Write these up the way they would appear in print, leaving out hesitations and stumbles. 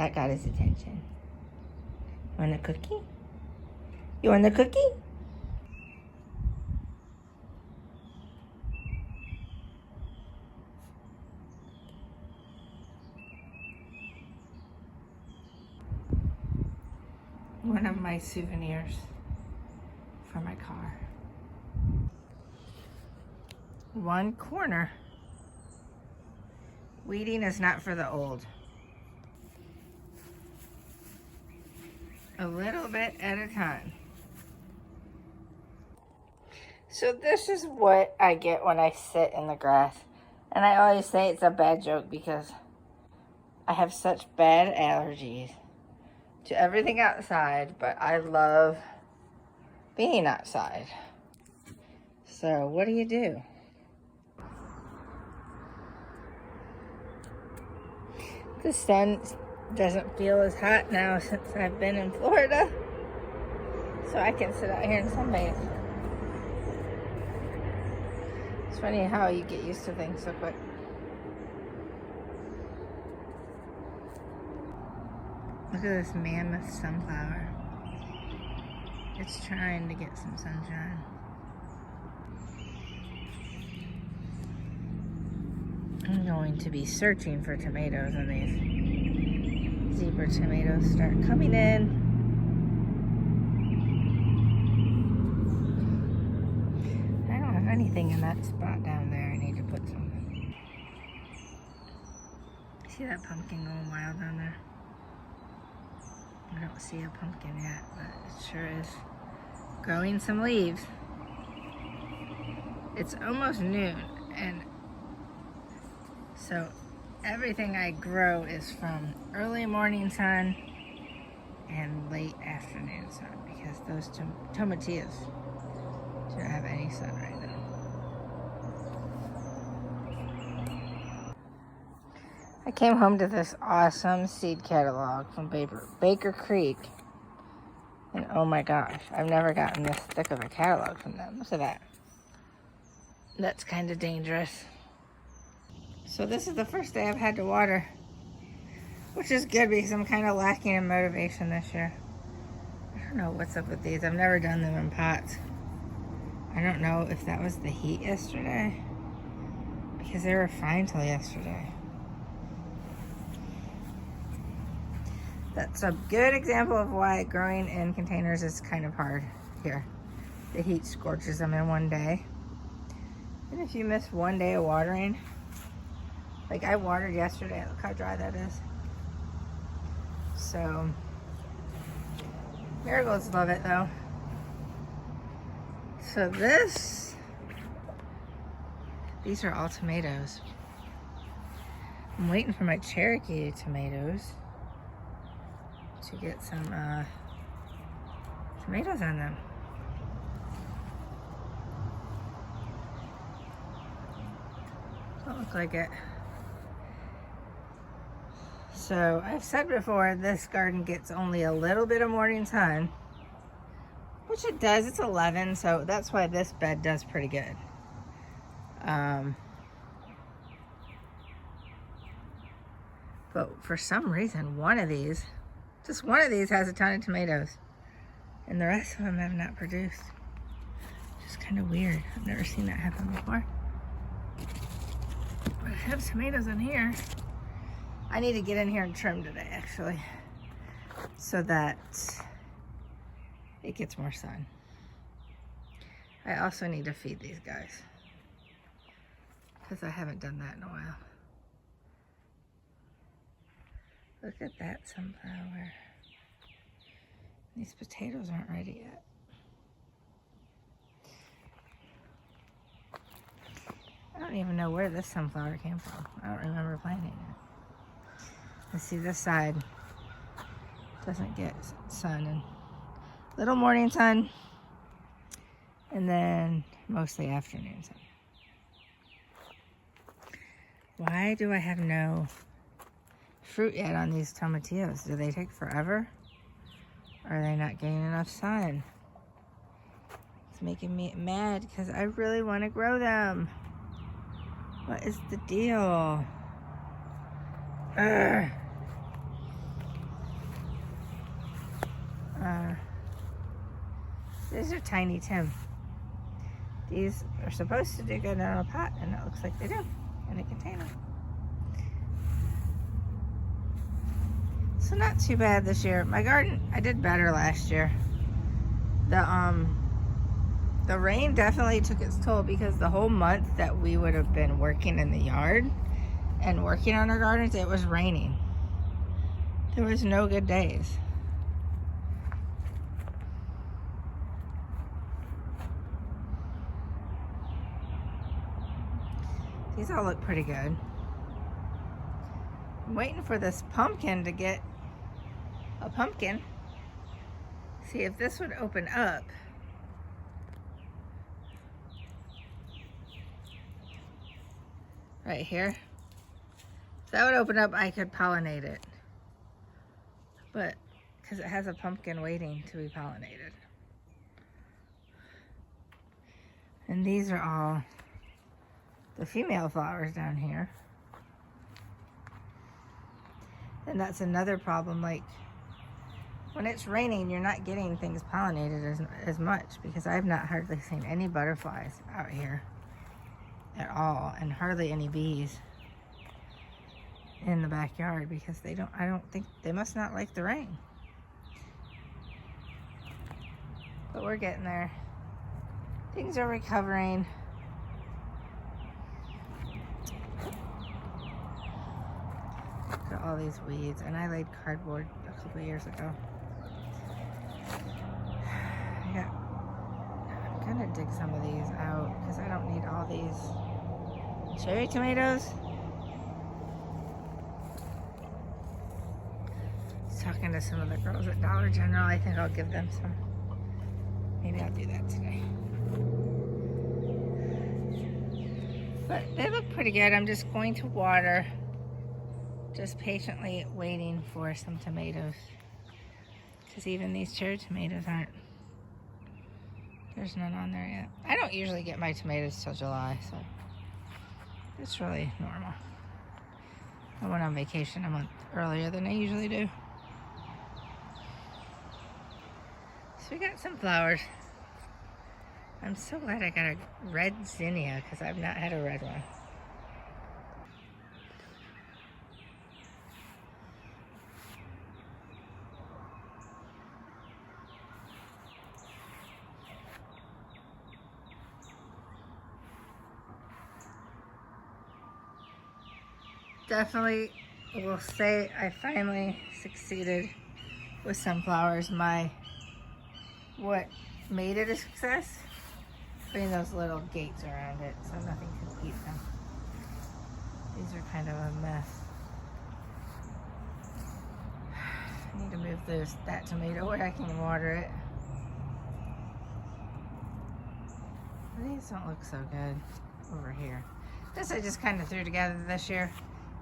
that got his attention. You want a cookie? You want a cookie? One of my souvenirs for my car. One corner. Weeding is not for the old. A little bit at a time. So this is what I get when I sit in the grass. And I always say it's a bad joke because I have such bad allergies to everything outside, but I love being outside. So what do? The sun doesn't feel as hot now since I've been in Florida, so I can sit out here and sunbathe. It's funny how you get used to things so quick. Look at this mammoth sunflower. It's trying to get some sunshine. I'm going to be searching for tomatoes when these zebra tomatoes start coming in. I don't have anything in that spot down there. I need to put some. See that pumpkin going wild down there? I don't see a pumpkin yet, but it sure is growing some leaves. It's almost noon, and so everything I grow is from early morning sun and late afternoon sun, because those tomatillos don't have any sun right now. I came home to this awesome seed catalog from Baker Creek. And oh my gosh, I've never gotten this thick of a catalog from them. Look at that. That's kind of dangerous. So this is the first day I've had to water, which is good because I'm kind of lacking in motivation this year. I don't know what's up with these. I've never done them in pots. I don't know if that was the heat yesterday, because they were fine till yesterday. That's a good example of why growing in containers is kind of hard here. The heat scorches them in one day. And if you miss one day of watering, like I watered yesterday, look how dry that is. So, marigolds love it though. So these are all tomatoes. I'm waiting for my Cherokee tomatoes to get some tomatoes on them. Don't look like it. So I've said before, this garden gets only a little bit of morning sun, which it does. It's 11, so that's why this bed does pretty good. But for some reason, just one of these has a ton of tomatoes, and the rest of them have not produced. Just kind of weird. I've never seen that happen before. But I have tomatoes in here. I need to get in here and trim today, actually, so that it gets more sun. I also need to feed these guys, because I haven't done that in a while. Look at that sunflower. These potatoes aren't ready yet. I don't even know where this sunflower came from. I don't remember planting it. Let's see, this side doesn't get sun, and little morning sun, and then mostly afternoon sun. Why do I have no fruit yet on these tomatillos? Do they take forever? Or are they not getting enough sun? It's making me mad because I really want to grow them. What is the deal? Ugh. These are Tiny Tim. These are supposed to do good in a pot, and it looks like they do in a container. So not too bad this year. My garden, I did better last year. The rain definitely took its toll, because the whole month that we would have been working in the yard and working on our gardens, it was raining. There was no good days. These all look pretty good. I'm waiting for this pumpkin to get a pumpkin. See if this would open up. Right here. If that would open up, I could pollinate it. But, because it has a pumpkin waiting to be pollinated. And these are all the female flowers down here. And that's another problem, like when it's raining, you're not getting things pollinated as much, because I've not hardly seen any butterflies out here at all, and hardly any bees in the backyard, because I don't think, they must not like the rain. But we're getting there. Things are recovering. Look at all these weeds, and I laid cardboard a couple years ago. I'm gonna dig some of these out, because I don't need all these cherry tomatoes. Talking to some of the girls at Dollar General. I think I'll give them some. Maybe I'll do that today. But they look pretty good. I'm just going to water. Just patiently waiting for some tomatoes. Because even these cherry tomatoes aren't. There's none on there yet. I don't usually get my tomatoes till July, so it's really normal. I went on vacation a month earlier than I usually do. So we got some flowers. I'm so glad I got a red zinnia, because I've not had a red one. Definitely will say I finally succeeded with sunflowers. What made it a success? Putting those little gates around it so nothing could eat them. These are kind of a mess. I need to move that tomato where I can water it. These don't look so good over here. This I just kind of threw together this year.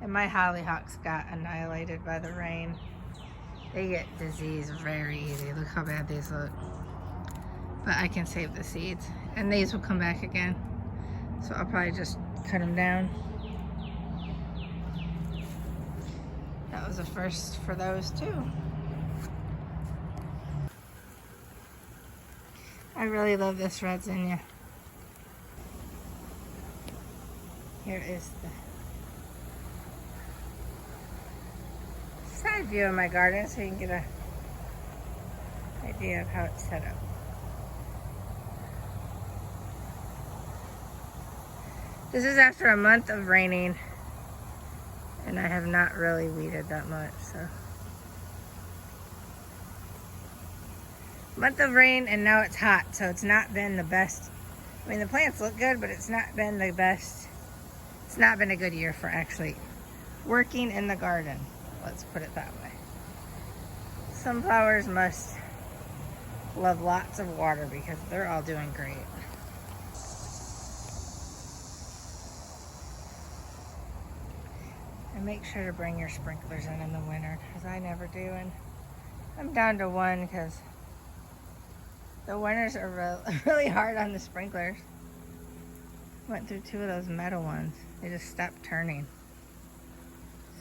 And my hollyhocks got annihilated by the rain. They get disease very easy. Look how bad these look. But I can save the seeds. And these will come back again. So I'll probably just cut them down. That was a first for those too. I really love this red zinnia. Here is the side view of my garden so you can get an idea of how it's set up. This is after a month of raining, and I have not really weeded that much, so. Month of rain, and now it's hot, so it's not been the best. I mean, the plants look good, but it's not been the best. It's not been a good year for actually working in the garden. Let's put it that way. Sunflowers must love lots of water because they're all doing great. And make sure to bring your sprinklers in the winter, because I never do, and I'm down to one because the winters are really hard on the sprinklers. Went through 2 of those metal ones. They just stopped turning.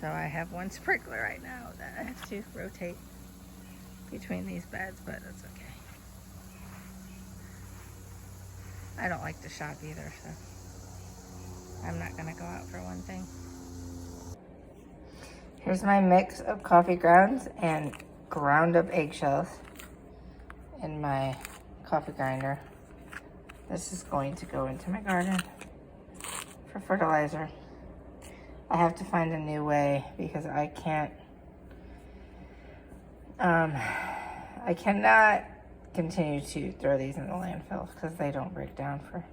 So I have one sprinkler right now that I have to rotate. between these beds, but that's okay. I don't like to shop either, so I'm not gonna go out for one thing. Here's my mix of coffee grounds and ground up eggshells in my coffee grinder. This is going to go into my garden for fertilizer. I have to find a new way because I cannot continue to throw these in the landfill because they don't break down for,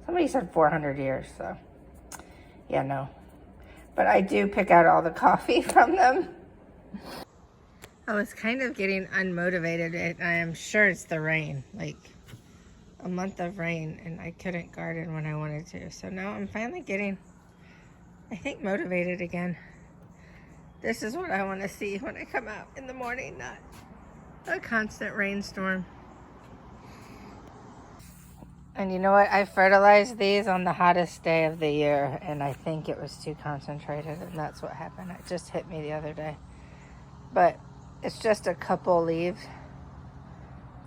somebody said 400 years, so yeah, no. But I do pick out all the coffee from them. I was kind of getting unmotivated, and I am sure it's the rain, like a month of rain, and I couldn't garden when I wanted to. So now I'm finally getting, I think, motivated again. This is what I want to see when I come out in the morning, not a constant rainstorm. And you know what? I fertilized these on the hottest day of the year, and I think it was too concentrated, and that's what happened. It just hit me the other day. But it's just a couple leaves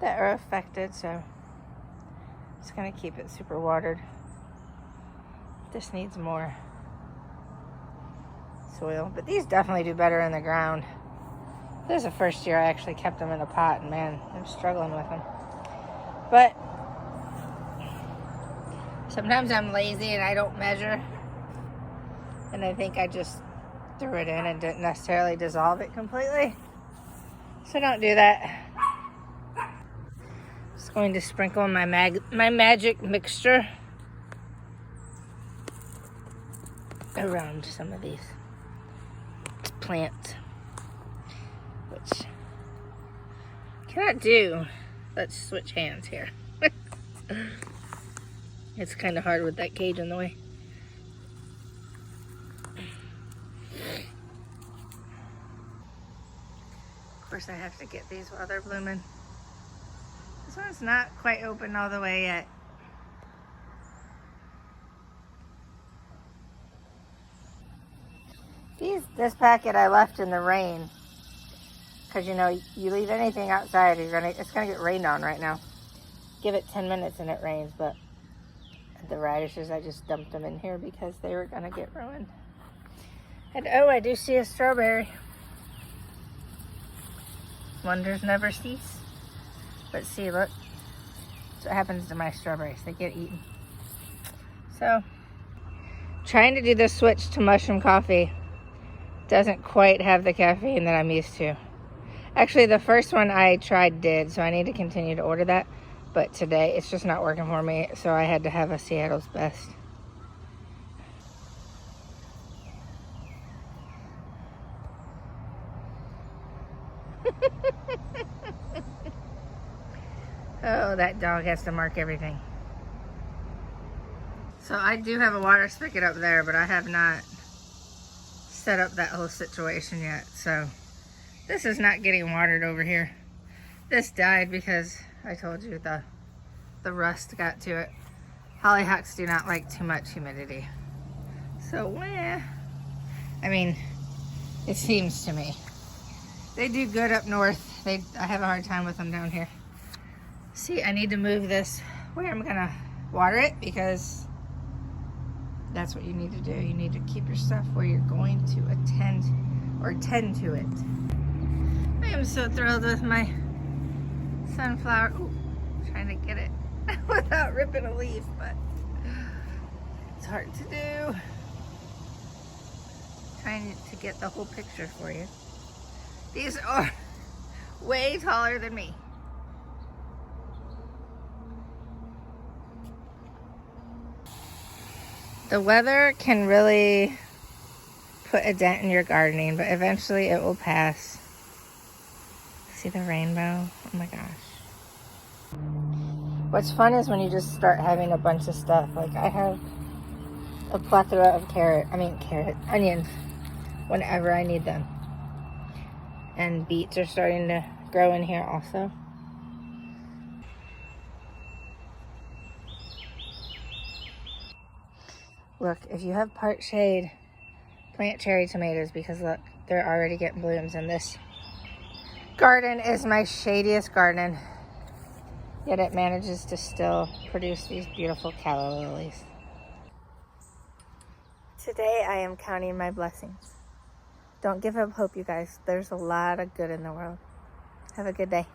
that are affected, so I'm just gonna keep it super watered. This needs more soil, but these definitely do better in the ground. This is the first year I actually kept them in a pot, and man, I'm struggling with them. But sometimes I'm lazy and I don't measure, and I think I just threw it in and didn't necessarily dissolve it completely. So don't do that. Just going to sprinkle my magic mixture around some of these plants, which I cannot do. Let's switch hands here. It's kind of hard with that cage in the way. Of course, I have to get these while they're blooming. This one's not quite open all the way yet. This packet I left in the rain, because you know, you leave anything outside, it's gonna get rained on right now. Give it 10 minutes and it rains, but the radishes, I just dumped them in here because they were gonna get ruined. And oh, I do see a strawberry. Wonders never cease. But see, look, that's what happens to my strawberries. They get eaten. So, trying to do the switch to mushroom coffee doesn't quite have the caffeine that I'm used to. Actually, the first one I tried did, so I need to continue to order that. But today, it's just not working for me, so I had to have a Seattle's Best. Oh, that dog has to mark everything. So I do have a water spigot up there, but I have not set up that whole situation yet. So this is not getting watered over here. This died because I told you the rust got to it. Hollyhocks do not like too much humidity. So, I mean, it seems to me. They do good up north. I have a hard time with them down here. See, I need to move this where I'm gonna water it, because that's what you need to do. You need to keep your stuff where you're going to attend or tend to it. I am so thrilled with my sunflower. Ooh, trying to get it without ripping a leaf, but it's hard to do. Trying to get the whole picture for you. These are way taller than me. The weather can really put a dent in your gardening, but eventually it will pass. See the rainbow? Oh my gosh. What's fun is when you just start having a bunch of stuff. Like I have a plethora of onions whenever I need them. And beets are starting to grow in here also. Look, if you have part shade, plant cherry tomatoes, because look, they're already getting blooms, and this garden is my shadiest garden, yet it manages to still produce these beautiful calla lilies. Today I am counting my blessings. Don't give up hope, you guys. There's a lot of good in the world. Have a good day.